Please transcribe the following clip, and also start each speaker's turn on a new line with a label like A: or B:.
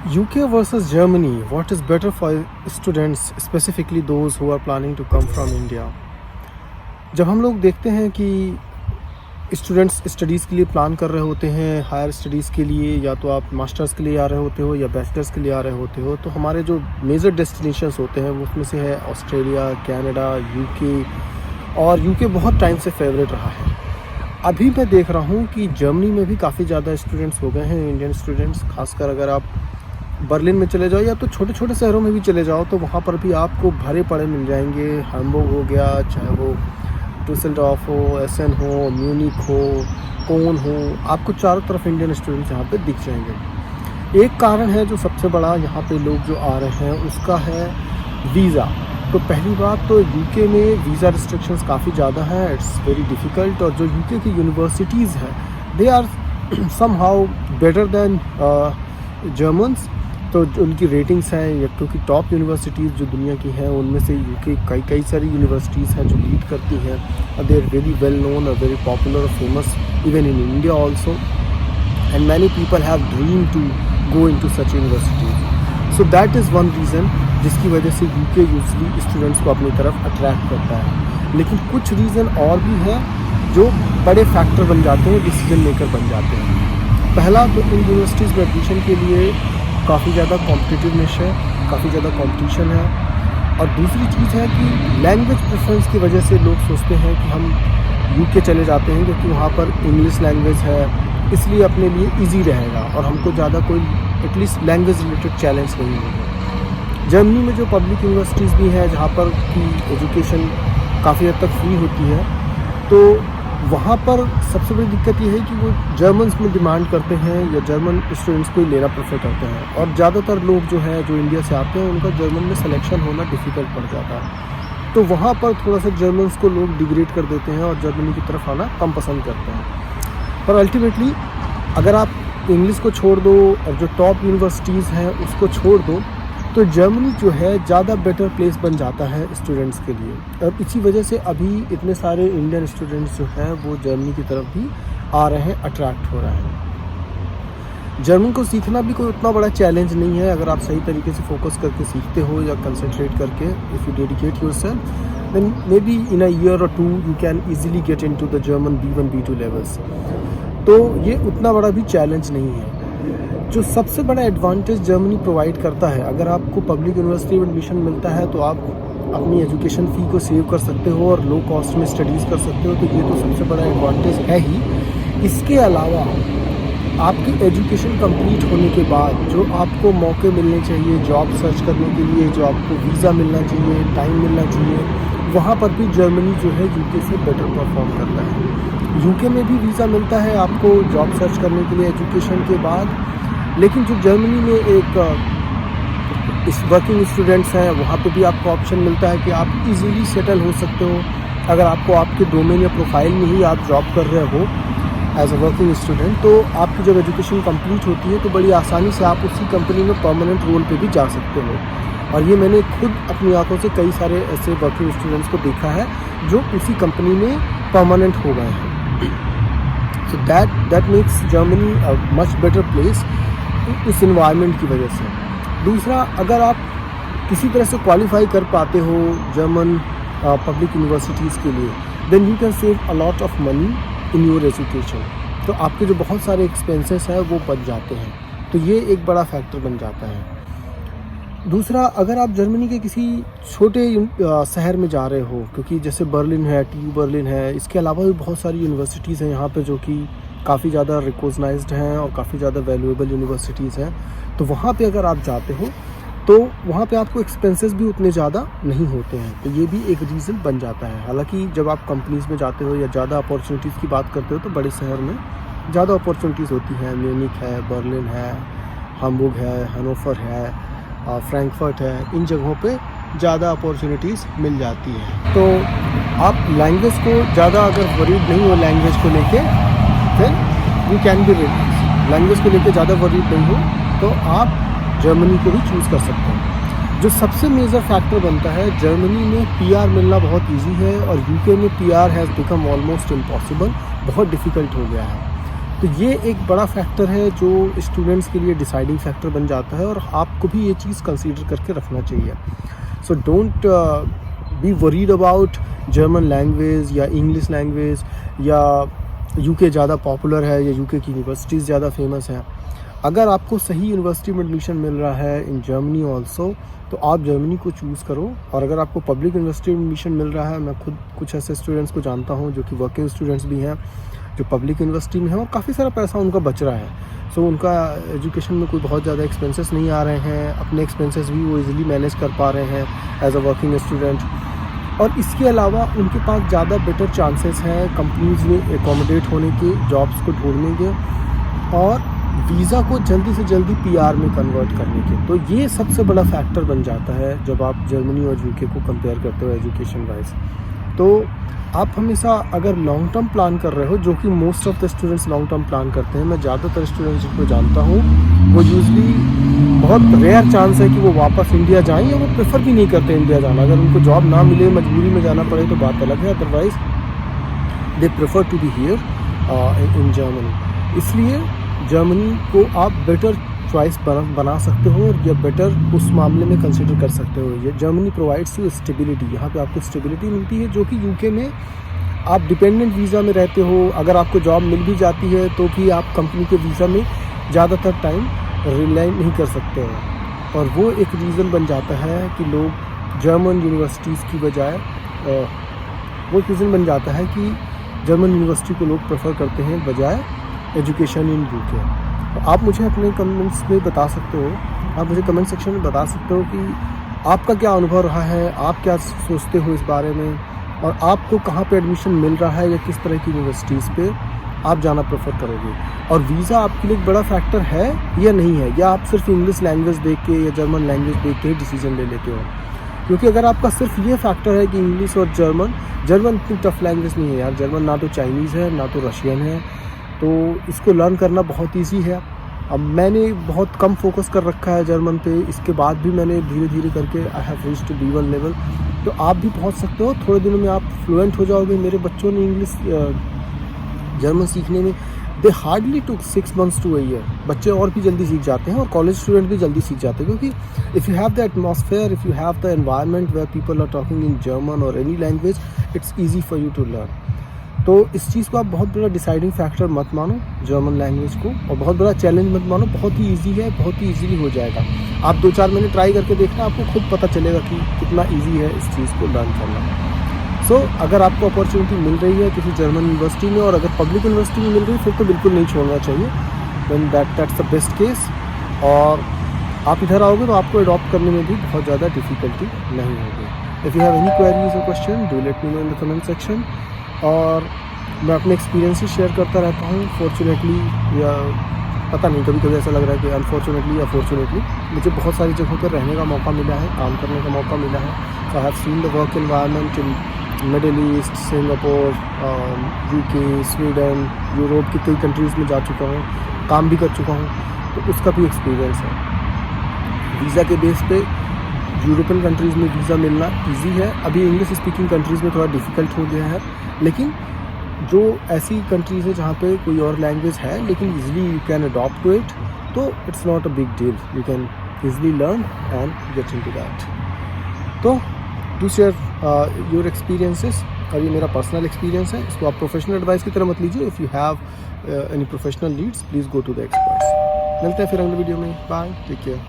A: UK versus Germany, what is better for students, specifically those who are planning to come from India? जब हम लोग देखते हैं कि स्टूडेंट्स स्टडीज़ के लिए प्लान कर रहे होते हैं, हायर स्टडीज़ के लिए, या तो आप मास्टर्स के लिए आ रहे होते हो या बैचलर्स के लिए आ रहे होते हो, तो हमारे जो मेजर डेस्टिनेशंस होते हैं उसमें से है ऑस्ट्रेलिया, कनाडा, यूके। और यूके बहुत टाइम से फेवरेट रहा है। अभी मैं देख रहा हूँ कि जर्मनी में भी काफ़ी ज़्यादा स्टूडेंट्स हो गए हैं, इंडियन स्टूडेंट्स। खासकर अगर आप बर्लिन में चले जाओ या तो छोटे छोटे शहरों में भी चले जाओ तो वहाँ पर भी आपको भरे पड़े मिल जाएंगे। हैम्बुर्ग हो गया, चाहे वो डुसेल्डॉर्फ हो, एसन हो, म्यूनिक हो, कोन हो, आपको चारों तरफ इंडियन स्टूडेंट्स यहाँ पे दिख जाएंगे। एक कारण है जो सबसे बड़ा यहाँ पे लोग जो आ रहे हैं उसका है वीज़ा। तो पहली बात तो यूके में वीज़ा रिस्ट्रिक्शंस काफ़ी ज़्यादा हैं, इट्स वेरी डिफ़िकल्ट। और जो यूके की यूनिवर्सिटीज़ हैं they are somehow better than Germans. तो जो उनकी रेटिंग्स हैं, या क्योंकि टॉप यूनिवर्सिटीज़ जो दुनिया की हैं उनमें से यूके कई सारी यूनिवर्सिटीज़ हैं जो लीड करती हैं। They are very well known और वेरी पॉपुलर और famous even in India also, and many people have dream to go into such universities. So that is one reason जिसकी वजह से यूके यूजली स्टूडेंट्स को अपनी तरफ अट्रैक्ट करता है। लेकिन कुछ रीज़न और भी हैं जो बड़े फैक्टर बन जाते हैं, डिसीजन मेकर बन जाते हैं। पहला तो इन यूनिवर्सिटीज़ में एडमिशन के लिए काफ़ी ज़्यादा कॉम्पिटिटिवनेस है, काफ़ी ज़्यादा कंपटीशन है। और दूसरी चीज़ है कि लैंग्वेज प्रेफरेंस की वजह से लोग सोचते हैं कि हम यूके चले जाते हैं क्योंकि वहाँ पर इंग्लिश लैंग्वेज है, इसलिए अपने लिए इजी रहेगा और हमको ज़्यादा कोई एटलीस्ट लैंग्वेज रिलेटेड चैलेंज नहीं होगा। जर्मनी में जो पब्लिक यूनिवर्सिटीज़ भी हैं जहाँ पर की एजुकेशन काफ़ी हद तक फ्री होती है, तो वहाँ पर सबसे बड़ी दिक्कत ये है कि वो जर्मन्स में डिमांड करते हैं या जर्मन स्टूडेंट्स को ही लेना प्रेफर करते हैं। और ज़्यादातर लोग जो हैं जो इंडिया से आते हैं उनका जर्मन में सिलेक्शन होना डिफ़िकल्ट पड़ जाता है। तो वहाँ पर थोड़ा सा जर्मन्स को लोग डिग्रेड कर देते हैं और जर्मनी की तरफ आना कम पसंद करते हैं। पर अल्टीमेटली अगर आप इंग्लिश को छोड़ दो और जो टॉप यूनिवर्सिटीज़ हैं उसको छोड़ दो तो जर्मनी जो है ज़्यादा बेटर प्लेस बन जाता है स्टूडेंट्स के लिए। और इसी वजह से अभी इतने सारे इंडियन स्टूडेंट्स जो हैं वो जर्मनी की तरफ भी आ रहे हैं, अट्रैक्ट हो रहे हैं। जर्मन को सीखना भी कोई उतना बड़ा चैलेंज नहीं है अगर आप सही तरीके से फोकस करके सीखते हो या कंसंट्रेट करके। If you dedicate yourself then may be in a year और 2 you can easily get into the German B1 B2 levels. तो ये उतना बड़ा भी चैलेंज नहीं है। जो सबसे बड़ा एडवांटेज जर्मनी प्रोवाइड करता है, अगर आपको पब्लिक यूनिवर्सिटी में एडमिशन मिलता है तो आप अपनी एजुकेशन फ़ी को सेव कर सकते हो और लो कॉस्ट में स्टडीज़ कर सकते हो, तो ये तो सबसे बड़ा एडवांटेज है ही। इसके अलावा आपकी एजुकेशन कंप्लीट होने के बाद जो आपको मौके मिलने चाहिए जॉब सर्च करने के लिए, जो आपको वीज़ा मिलना चाहिए, टाइम मिलना चाहिए, वहाँ पर भी जर्मनी जो है यूके से बेटर परफॉर्म करता है। यूके में भी वीज़ा मिलता है आपको जॉब सर्च करने के लिए एजुकेशन के बाद, लेकिन जो जर्मनी में एक इस वर्किंग स्टूडेंट्स हैं वहाँ पे भी आपको ऑप्शन मिलता है कि आप इजीली सेटल हो सकते हो। अगर आपको आपके डोमेन या प्रोफाइल में ही आप जॉब कर रहे हो एज अ वर्किंग स्टूडेंट, तो आपकी जब एजुकेशन कंप्लीट होती है तो बड़ी आसानी से आप उसी कंपनी में परमानेंट रोल पे भी जा सकते हो। और ये मैंने खुद अपनी आंखों से कई सारे ऐसे वर्किंग स्टूडेंट्स को देखा है जो उसी कंपनी में परमानेंट हो गए हैं। So that makes Germany a much better place इस इन्वायरमेंट की वजह से। दूसरा, अगर आप किसी तरह से क्वालिफाई कर पाते हो जर्मन पब्लिक यूनिवर्सिटीज़ के लिए, then you can save a lot of money in your education. तो आपके जो बहुत सारे एक्सपेंसेस हैं वो बच जाते हैं, तो ये एक बड़ा फैक्टर बन जाता है। दूसरा, अगर आप जर्मनी के किसी छोटे शहर में जा रहे हो, क्योंकि जैसे बर्लिन है, TU बर्लिन है, इसके अलावा भी बहुत सारी यूनिवर्सिटीज़ हैं यहाँ पे जो कि काफ़ी ज़्यादा रिकॉग्नाइज्ड हैं और काफ़ी ज़्यादा वैल्यूएबल यूनिवर्सिटीज़ हैं, तो वहाँ पे अगर आप जाते हो तो वहाँ पे आपको एक्सपेंसेस भी उतने ज़्यादा नहीं होते हैं, तो ये भी एक रीज़न बन जाता है। हालांकि जब आप कंपनीज़ में जाते हो या ज़्यादा अपॉर्चुनिटीज़ की बात करते हो तो बड़े शहर में ज़्यादा अपॉर्चुनिटीज़ होती हैं। म्यूनिक है, बर्लिन है, हैम्बुर्ग है, हनोवर है, फ्रैंकफर्ट है, इन जगहों पे ज़्यादा अपॉर्चुनिटीज़ मिल जाती है। तो आप लैंग्वेज को ज़्यादा अगर वरीड नहीं हो लैंग्वेज को लेके, then you can be relax. Language को लेके ज़्यादा वरीड नहीं हो तो आप जर्मनी को भी चूज़ कर सकते हैं। जो सबसे मेजर फैक्टर बनता है, जर्मनी में PR मिलना बहुत इजी है और यूके में PR has become almost impossible, बहुत डिफ़िकल्ट हो गया है। तो ये एक बड़ा फैक्टर है जो स्टूडेंट्स के लिए डिसाइडिंग फैक्टर बन जाता है, और आपको भी ये चीज़ कंसीडर करके रखना चाहिए। So don't be worried about German language या इंग्लिश लैंग्वेज, या यूके ज़्यादा पॉपुलर है या यूके की यूनिवर्सिटीज़ ज़्यादा फेमस हैं। अगर आपको सही यूनिवर्सिटी में एडमिशन मिल रहा है इन जर्मनी ऑल्सो, तो आप जर्मनी को चूज़ करो। और अगर आपको पब्लिक यूनिवर्सिटी में एडमिशन मिल रहा है, मैं खुद कुछ ऐसे स्टूडेंट्स को जानता हूँ जो कि वर्किंग स्टूडेंट्स भी हैं, जो पब्लिक यूनिवर्सिटी में है और काफ़ी सारा पैसा उनका बच रहा है। सो उनका एजुकेशन में कोई बहुत ज़्यादा एक्सपेंसेस नहीं आ रहे हैं, अपने एक्सपेंसेस भी वो इजीली मैनेज कर पा रहे हैं एज अ वर्किंग स्टूडेंट। और इसके अलावा उनके पास ज़्यादा बेटर चांसेस हैं कंपनीज में एकोमोडेट होने के, जॉब्स को ढूंढने के, और वीज़ा को जल्दी से जल्दी पीआर में कन्वर्ट करने के। तो ये सबसे बड़ा फैक्टर बन जाता है जब आप जर्मनी और यूके को कंपेयर करते हो एजुकेशन वाइज। तो आप हमेशा अगर लॉन्ग टर्म प्लान कर रहे हो, जो कि most of the students long term plan करते हैं, मैं ज़्यादातर स्टूडेंट्स जिनको जानता हूँ वो यूजली बहुत रेयर चांस है कि वो वापस इंडिया जाएं, या वो प्रेफर भी नहीं करते इंडिया जाना। अगर उनको जॉब ना मिले, मजबूरी में जाना पड़े तो बात अलग है, otherwise they prefer to be here in Germany. इसलिए जर्मनी को आप बेटर चॉइस बना सकते हो, या बेटर उस मामले में कंसिडर कर सकते हो। ये जर्मनी प्रोवाइड्स यू स्टेबिलिटी, यहाँ पे आपको स्टेबिलिटी मिलती है, जो कि यूके में आप डिपेंडेंट वीज़ा में रहते हो। अगर आपको जॉब मिल भी जाती है तो भी आप कंपनी के वीज़ा में ज़्यादातर टाइम रिलाई नहीं कर सकते हो, और वो एक रीज़न बन जाता है कि लोग जर्मन यूनिवर्सिटीज़ की बजाय वो एक रीज़न बन जाता है कि जर्मन यूनिवर्सिटी को लोग प्रेफर करते हैं बजाय एजुकेशन इन यूके। तो आप मुझे अपने कमेंट्स में बता सकते हो, आप मुझे कमेंट सेक्शन में बता सकते हो कि आपका क्या अनुभव रहा है, आप क्या सोचते हो इस बारे में, और आपको कहाँ पे एडमिशन मिल रहा है या किस तरह की यूनिवर्सिटीज़ पे आप जाना प्रेफर करोगे। और वीज़ा आपके लिए एक बड़ा फैक्टर है या नहीं है, या आप सिर्फ इंग्लिश लैंग्वेज देख के या जर्मन लैंग्वेज देख के डिसीजन ले लेते हो। क्योंकि अगर आपका सिर्फ ये फैक्टर है कि इंग्लिश और जर्मन इतनी टफ लैंग्वेज नहीं है यार। जर्मन ना तो चाइनीज़ है ना तो रशियन है, तो इसको लर्न करना बहुत ईजी है। अब मैंने बहुत कम फोकस कर रखा है जर्मन पे, इसके बाद भी मैंने धीरे धीरे करके I have reached B1 level. तो आप भी पहुंच सकते हो, थोड़े दिनों में आप फ्लुएंट हो जाओगे। मेरे बच्चों ने इंग्लिश जर्मन सीखने में दे hardly took 6 months to a year। बच्चे और भी जल्दी सीख जाते हैं, और कॉलेज स्टूडेंट भी जल्दी सीख जाते हैं, क्योंकि if you have the atmosphere, if you have the environment where people are talking in German और any language, it's easy for you to learn. तो इस चीज़ को आप बहुत बड़ा डिसाइडिंग फैक्टर मत मानो जर्मन लैंग्वेज को, और बहुत बड़ा चैलेंज मत मानो। बहुत ही ईजी है, बहुत ही ईजीली हो जाएगा। आप 2-4 महीने ट्राई करके देखना, आपको खुद पता चलेगा कि कितना ईजी है इस चीज़ को लर्न करना। सो अगर आपको अपॉर्चुनिटी मिल रही है किसी जर्मन यूनिवर्सिटी में, और अगर पब्लिक यूनिवर्सिटी में मिल रही है, फिर तो बिल्कुल नहीं छोड़ना चाहिए। Then that's the best case. और आप इधर आओगे तो आपको अडॉप्ट करने में भी बहुत ज़्यादा डिफ़िकल्टी नहीं होगी। If you have any queries और question, do let me know in the comment section. और मैं अपने एक्सपीरियंसेस शेयर करता रहता हूँ। फॉर्चुनेटली या पता नहीं, कभी कभी ऐसा लग रहा है कि अनफॉर्चुनेटली या फॉर्चुनेटली मुझे बहुत सारी जगहों पर रहने का मौका मिला है, काम करने का मौका मिला है। So I have seen the work environment in Middle East, Singapore, UK, Sweden, Europe की कई कंट्रीज़ में जा चुका हूँ, काम भी कर चुका हूँ, तो उसका भी एक्सपीरियंस है। वीज़ा के बेस पे यूरोपियन कंट्रीज़ में वीज़ा मिलना इजी है। अभी इंग्लिश स्पीकिंग कंट्रीज़ में थोड़ा डिफ़िकल्ट हो गया है, लेकिन जो ऐसी कंट्रीज़ है जहाँ पे कोई और लैंग्वेज है लेकिन easily you can adopt to it, तो it's not a big deal, you can easily learn and get into that. तो डू शेयर योर एक्सपीरियंसेस। और ये मेरा पर्सनल एक्सपीरियंस है, इसको आप प्रोफेशनल एडवाइस की तरह मत लीजिए। If you have any professional leads, please go to the experts. मिलते हैं फिर अगले वीडियो में। Bye, take care.